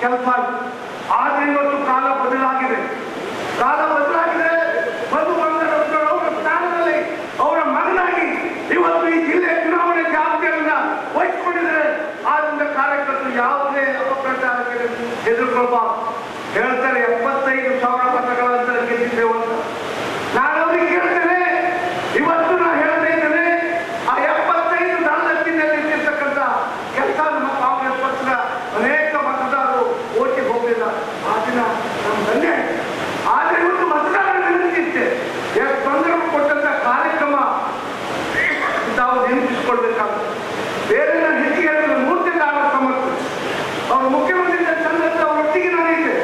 ಕೆಲಸ. ಆದ್ರೆ ಇವತ್ತು ಕಾಲ ಬದಲಾಗಿದೆ. ಮಧು ಬಂಗಾರಪ್ಪನವರು ಅವರ ಸ್ಥಾನದಲ್ಲಿ ಅವರ ಮಗನಾಗಿ ಇವತ್ತು ಈ ಜಿಲ್ಲೆಯ ಚುನಾವಣೆ ಜವಾಬ್ದಾರಿಯನ್ನ ವಹಿಸಿಕೊಂಡಿದ್ದಾರೆ. ಆದ್ರಿಂದ ಕಾರ್ಯಕರ್ತರು ಯಾವುದೇ ಅಪಪ್ರಚಾರಕ್ಕೆ ಎದುರುಕೊಳ್ಬಾರ್ದು. ಹೇಳ್ತಾರೆ 75,000 ಮತಗಳ ಅಂತರ ಗೆದ್ದಿದ್ದೇವೆ ಅಂತ. ನಾನು ಅವ್ರಿಗೆ ಕೇಳ್ತೇನೆ, ಇವತ್ತು ನಾನು ಹೇಳ್ತಾ ಇದ್ದೇನೆ, ಆ 75 ದಳದತ್ತಿನಲ್ಲಿರ್ತಕ್ಕಂಥ ಕೆಲಸ ನಮ್ಮ ಕಾಂಗ್ರೆಸ್ ಪಕ್ಷದ ಅನೇಕ ಮತದಾರರು ಓಟಿಗೆ ಹೋಗಲಿಲ್ಲ. ಆ ದಿನ ನಮ್ಮ ಧನ್ಯ. ಆದ್ರೆ ಇವತ್ತು ಮತದಾರರ ವಿನಂತಿತ್ತೆ, ತೊಂದರೆ ಕೊಟ್ಟಂತ ಕಾರ್ಯಕ್ರಮ ತಾವು ನೆನಪಿಸಿಕೊಳ್ಬೇಕಾಗ್ತದೆ. ಬೇರೆ ನಾನು ಹೆಚ್ಚಿಗೆ ಹೇಳಿದ್ರೆ 3 ತಿಂಗಳ ಸಮಸ್ಯೆ ಅವರು ಮುಖ್ಯಮಂತ್ರಿ ಸಂದರ್ಭ ಅವರೊಟ್ಟಿಗೆ ನಾನಿದ್ದೆ.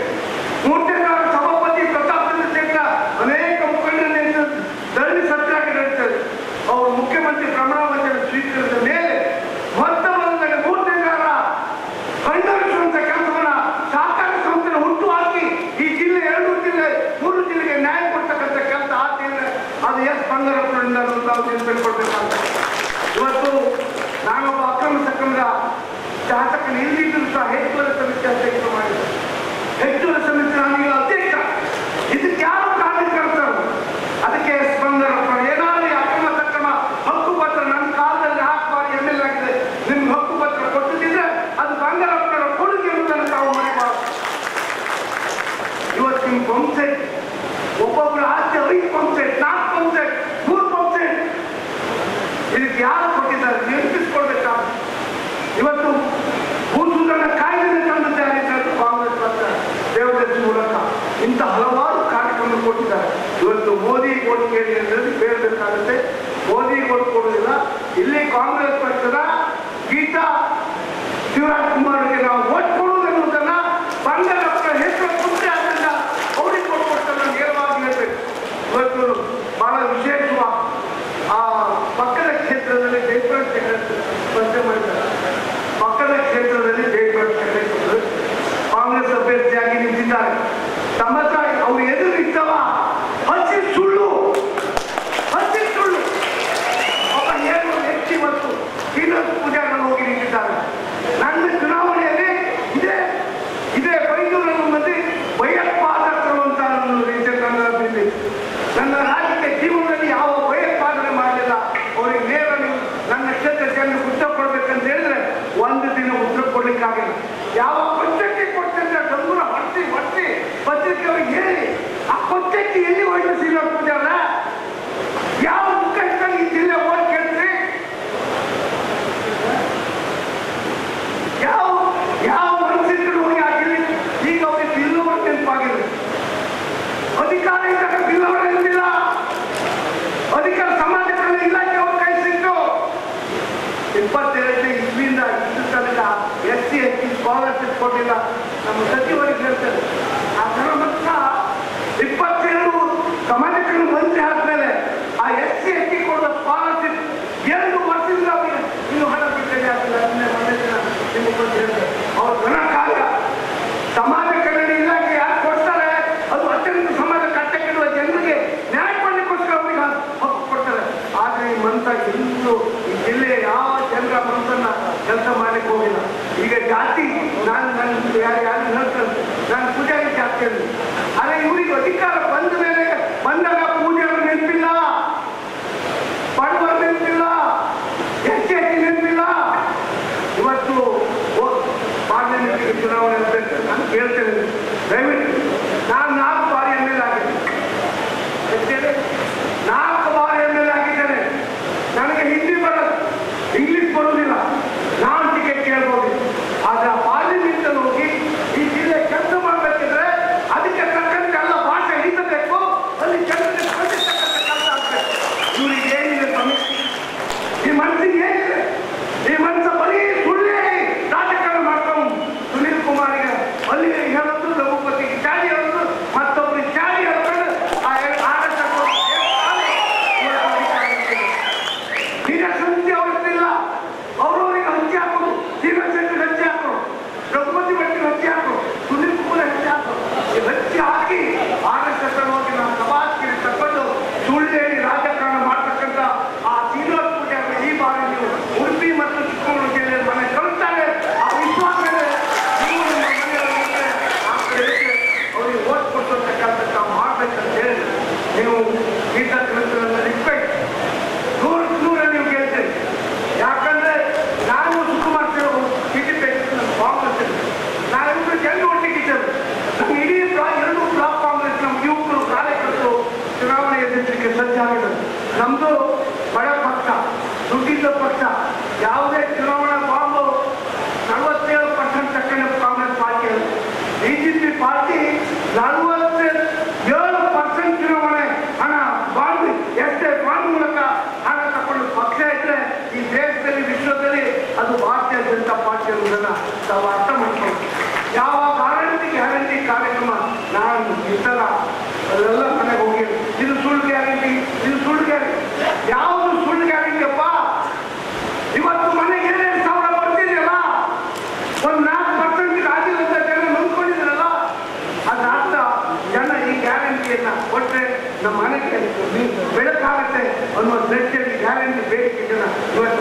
3 ತಿಂಗಳ ಸಭಾಪತಿ ಪ್ರತಾಪ್ ಚಂದ್ರ ಶೆಟ್ಟಿ ಅನೇಕ ಮುಖಂಡರನ್ನು ಧರಣಿ ಸತ್ಯಾಗ್ರಹ ನಡೆಸಿದ್ದಾರೆ. ಅವರು ಮುಖ್ಯಮಂತ್ರಿ ಪ್ರಮಾಣ ವಚನ ಸ್ವೀಕರಿಸಿದ ಮೇಲೆ ಮೊತ್ತ ಮೊದಲ 3 ತಿಂಗಳ ಕಂಡುಹಿಡಿಸುವಂತ ಕೆಲಸವನ್ನ ಸಹಕಾರ ಸಂಸ್ಥೆ ಹುಟ್ಟು ಹಾಕಿ ಈ ಜಿಲ್ಲೆ 2 ಜಿಲ್ಲೆ 3 ಜಿಲ್ಲೆಗೆ ನ್ಯಾಯ ಕೊಡ್ತಕ್ಕಂಥ ಕೆಲಸ ಆಗ್ತಿಲ್ಲ. ಅದು ಎಸ್ ಬಂಗಾರಪ್ಪನಿಂದ ನಾವು ನೆನಪಿಟ್ಕೊಳ್ಬೇಕಾಗ್ತದೆ. ಇವತ್ತು ನಾನೊಬ್ಬ ಅಕ್ರಮ ಸಕ್ರಮದ ಶಾಸಕನ ಇಲ್ಲಿದ್ದರೂ ಸಹ ಹೆಚ್ಚುವರಿ ಸಮಿತಿ ಅಧ್ಯಕ್ಷ ಮಾಡಿದೆ. ಹೆಚ್ಚುವರಿ ಸಮಿತಿ ನಾನೀಗ ಅಧ್ಯಕ್ಷ. ಇದಕ್ಕೆ ಯಾರು ಕಾರ್ಯಕರ್ತರು? ಅದಕ್ಕೆ ಎಸ್ ಬಂಗಾರಪ್ಪ ಏನಾದರೂ ಅಕ್ರಮ ಸಕ್ರಮ ಹಕ್ಕು ಪತ್ರ ನನ್ನ ಕಾಲದಲ್ಲಿ 4 ಬಾರಿ MLA ಆಗಿದೆ, ನಿಮ್ಗೆ ಹಕ್ಕು ಪತ್ರ ಕೊಟ್ಟಿದ್ದರೆ ಅದು ಬಂಗಾರಪ್ಪನವರ ಕೊಡುಗೆ ಅನ್ನೋದನ್ನು ತಾವು ಮರಿಬಾರದು. ಇವತ್ತು ನಿಮ್ಮ ಪಂಪ್ಸೆಟ್ ಒಬ್ಬೊಬ್ಬರ ಆಸ್ತಿ 5 ಪಂಪ್ಸೆಟ್ 4 ಪಂಪ್ಸೆಟ್ 3 ಪಂಪ್ಸೆಟ್ ಇದಕ್ಕೆ ಯಾರು ಕೊಟ್ಟಿದ್ದಾರೆ ನೆನಪಿಸ್ಕೊಳ್ಬೇಕಾದ್ರೆ. ಇವತ್ತು ಭೂಸುಧಾರಣ ಕಾಯ್ದೆ ತಂದಿದ್ದಾರೆ ಕಾಂಗ್ರೆಸ್ ಪಕ್ಷ ದೇವದರ್ಶಿ ಮೂಲಕ ಇಂಥ ಹಲವಾರು ಕಾರ್ಯಕ್ರಮ ಕೊಟ್ಟಿದ್ದಾರೆ. ಇವತ್ತು ಮೋದಿ ಓಟ್ ಕೇಳಿ ಕೇಳಬೇಕಾಗುತ್ತೆ. ಮೋದಿ ಓಟ್ ಕೊಡುವುದಿಲ್ಲ. ಇಲ್ಲಿ ಕಾಂಗ್ರೆಸ್ ಪಕ್ಷದ ಗೀತಾ ಶಿವರಾಜ್ ಕುಮಾರ್ಗೆ ನಾವು ಓಟ್ ಕೊಡುವುದನ್ನುವುದನ್ನ ಬಂಗಾರಪ್ಪ ಹೆಸರು ಮುಂದೆ ಆದ್ದರಿಂದ ಅವ್ರಿಗೆ ಕೊಟ್ಕೊಡ್ತಾರೆ. ನೇರವಾಗಿ ಹೇಳ್ಬೇಕು. ಇವತ್ತು ಬಹಳ ವಿಶೇಷವಾಗಿ ಆ ಪಕ್ಕದ ಕ್ಷೇತ್ರದಲ್ಲಿ ಜಯಪ್ರಕಾಶ್ ಸ್ಪರ್ಧೆ ಮಾಡಿದ್ದಾರೆ. ಪಕ್ಕದ ಕ್ಷೇತ್ರದಲ್ಲಿ ಜಯಪ್ರಕಾಶ್ ಕಾಂಗ್ರೆಸ್ ಅಭ್ಯರ್ಥಿಯಾಗಿ ನಿಂತಿದ್ದಾರೆ. ತಮ್ಮ ತಾಯಿ ಅವ್ರು ಎದುರು ನಿಂತವ ಹಸಿ ಸುಳ್ಳು ಒಬ್ಬ ಏನು ಹೆಚ್ಚಿ ಮತ್ತು ಶ್ರೀನಿವಾಸ ಪೂಜಾರಿ ಹೋಗಿ ನಿಂತಿದ್ದಾರೆ. ನನ್ನ ಚುನಾವಣೆಯಲ್ಲಿ ಇದೇ ಬೈದೂರಲ್ಲಿ ಮಂದಿ ಭಯೋತ್ಪಾದಕರು ಅಂತ ನನ್ನ ರಾಜಕೀಯ ಜೀವನದಲ್ಲಿ ಯಾವ ಭಯೋತ್ಪಾದನೆ ಮಾಡಲಿಲ್ಲ. ಅವರಿಗೆ ನೇರ ನನ್ನ ಕ್ಷೇತ್ರ ಜನರು ಉತ್ತರ ಕೊಡ್ಬೇಕಂತ ಹೇಳಿದ್ರೆ 1 ದಿನ ಉತ್ತರ ಕೊಡ್ಲಿಕ್ಕಾಗಿಲ್ಲ. ಯಾವ ಪಂಚಾಯತಿ ಕೊಡ್ತಿದ್ರೆ ಡಂಗುರ ಹೊಡ್ಸಿ ಪತ್ರಿಕೆ ಅವ್ರಿಗೆ ಹೇಳಿ ಆ ಪಂಚಾಯತಿ ಎಲ್ಲಿ ಹೋಯ್ತು ಶ್ರೀನಿವಾಸ ಪೂಜಾರ ಯಾವ ಮುಖಂಡ ಈ ಜಿಲ್ಲೆ ಓಟ್ ಕೇಳ್ತೀರಿ? ಯಾವ ಮನಸ್ಸಿದ್ರು ಹೋಗಿ ಆ ಜಿಲ್ಲೆ ಈಗ ಅವ್ರಿಗೆ ಬಿಲ್ಲವರು ನೆನಪಾಗಿದೆ. ಅಧಿಕಾರ ಇದ್ದಾಗ ಬಿಲ್ಲವರ ಇರಲಿಲ್ಲ. ಅಧಿಕಾರ ಸಮಾಜ ಕಲ್ಯಾಣ ಇಲಾಖೆ ಅವ್ರ ಕೈ ಸಿಕ್ತು. 22 ಇಸ್ವಿಯಿಂದ ಇಷ್ಟು ತನಕ SC ST ಸ್ಕಾಲರ್ಶಿಪ್ ಕೊಟ್ಟಿಲ್ಲ. ನಮ್ಮ ಸಚಿವರಿಗೆ ಹೇಳ್ತಾರೆ ಆ ಜನ ಮತ್ತ 22 ಸಮಾಜ ಕಲ್ಯಾಣ ಮಂತ್ರಿ ಆದ್ಮೇಲೆ ಆ SC ST ಕೊಡುವ ಸ್ಕಾಲರ್ಶಿಪ್ 2 ವರ್ಷದಿಂದ ಇನ್ನು ಹಣ ಬಿಟ್ಟರೆ ಆಗ್ತಿಲ್ಲ. ಅವ್ರ ಜನ ಕಾಲ ಸಮಾಜ ಕಲ್ಯಾಣ ಇಲಾಖೆ ಯಾರು ಕೊಡ್ತಾರೆ ಅದು ಅತ್ಯಂತ ಸಮಾಜ ಕಟ್ಟಕ್ಕಿಡುವ ಜನರಿಗೆ ನ್ಯಾಯ ಮಾಡಲಿಕ್ಕೋಸ್ಕರ ಅವರಿಗೆ ಹಕ್ಕು ಕೊಡ್ತಾರೆ. ಆದ್ರೆ ಈ ಮನಸ್ಸ ಇಂದು ಈ ಜಿಲ್ಲೆಯ ಯಾವ ಜನರ ಮನಸ್ಸನ್ನ ಕೆಲಸ ಮಾಡ್ಲಿಕ್ಕೆ ಹೋಗಿಲ್ಲ. ಈಗ ಜಾತಿ ನಾನು ಯಾರು ಹೇಳ್ತಾರೆ ನಾನು ಪೂಜಾರಿ ಜಾತಿಯಲ್ಲಿ. ಆದ್ರೆ ಇವರಿಗೆ ಅಧಿಕಾರ ಬಂದಾಗ ಪೂಜಾರಿ ನೆನಪಿಲ್ಲ, ಬಡವರು ನೆನಪಿಲ್ಲ, SC ನೆನಪಿಲ್ಲ. ಇವತ್ತು ಪಾರ್ಲಿಮೆಂಟ್ಗೆ ಚುನಾವಣೆ ಅಂತ ನಾನು ಕೇಳ್ತೇನೆ. ದಯವಿಟ್ಟು ನಾನು 4 ಬಾರಿ MLA ಆಗಿದ್ದೇನೆ. 4 ಬಾರಿ MLA ಆಗಿದ್ದೇನೆ. ನನಗೆ ಹಿಂದಿ ಬರೋದು, ಇಂಗ್ಲಿಷ್ ಬರೋದಿಲ್ಲ. ನಾನು ಟಿಕೆಟ್ ಕೇಳ್ಬೋದು. ಆದ್ರೆ ಪಾರ್ಲಿಮೆಂಟ್ ಅಲ್ಲಿ ಹೋಗಿ ಈ ಜಿಲ್ಲೆ ಕೆಲಸ ಮಾಡಬೇಕಿದ್ರೆ ಅದಕ್ಕೆ ತಕ್ಕಂತೆ ಎಲ್ಲ ಭಾಷೆ ಹಿಡಿಸಬೇಕು. ನಮ್ಮದು ಬಡ ಪಕ್ಷ, ದುಡ್ಡಿದ್ದ ಪಕ್ಷ. ಯಾವುದೇ ಚುನಾವಣಾ ಬಾಂಬು 47% ತಕ್ಕಂಡು ಕಾಂಗ್ರೆಸ್ ಪಾರ್ಟಿ. ಬಿಜೆಪಿ ಪಾರ್ಟಿ 47% ಚುನಾವಣೆ ಹಣ ಬಾಂಡ್, ಎಷ್ಟೇ ಬಾಂಡ್ ಮೂಲಕ ಹಣ ತಗೊಂಡು ಪಕ್ಷ ಇದ್ರೆ ಈ ದೇಶದಲ್ಲಿ ವಿಶ್ವದಲ್ಲಿ ಅದು ಭಾರತೀಯ ಜನತಾ ಪಾರ್ಟಿ ಅನ್ನೋದನ್ನ ನಾವು ಅರ್ಥ ಮಾಡ್ಕೊಂಡು ಯಾವ ಗ್ಯಾರಂಟಿ ಕಾರ್ಯಕ್ರಮ ನಾನು ಇಷ್ಟಲ್ಲ ಅದೆಲ್ಲ ಮನೆಗೆ ಹೋಗಿ ಇದು ಸುಳ್ಳು ಗ್ಯಾರಂಟಿ, ಇದು ಸುಳ್ಳು ಗ್ಯಾರಂಟಿ. ಯಾವುದು ಸುಳ್ಳು ಗ್ಯಾರಂಟಿ ಅಪ್ಪ? ಇವತ್ತು ಮನೆಗೆ 2,000 ಬರ್ತಿದೆಯಲ್ಲ, ಒಂದು 4% ಆಗಿರುವಂತ ಜನ ನಂಬ್ಕೊಂಡಿದ್ರಲ್ಲ, ಅದಾದ ಜನ ಈ ಗ್ಯಾರಂಟಿಯನ್ನ ಕೊಟ್ಟರೆ ನಮ್ಮ ಮನೆಗೆ ಬೆಳಕಾಗತ್ತೆ ಅನ್ನೋ ದೃಷ್ಟಿಯಲ್ಲಿ ಗ್ಯಾರಂಟಿ ಬೇಡಿಕೆ ಜನ ಇವತ್ತು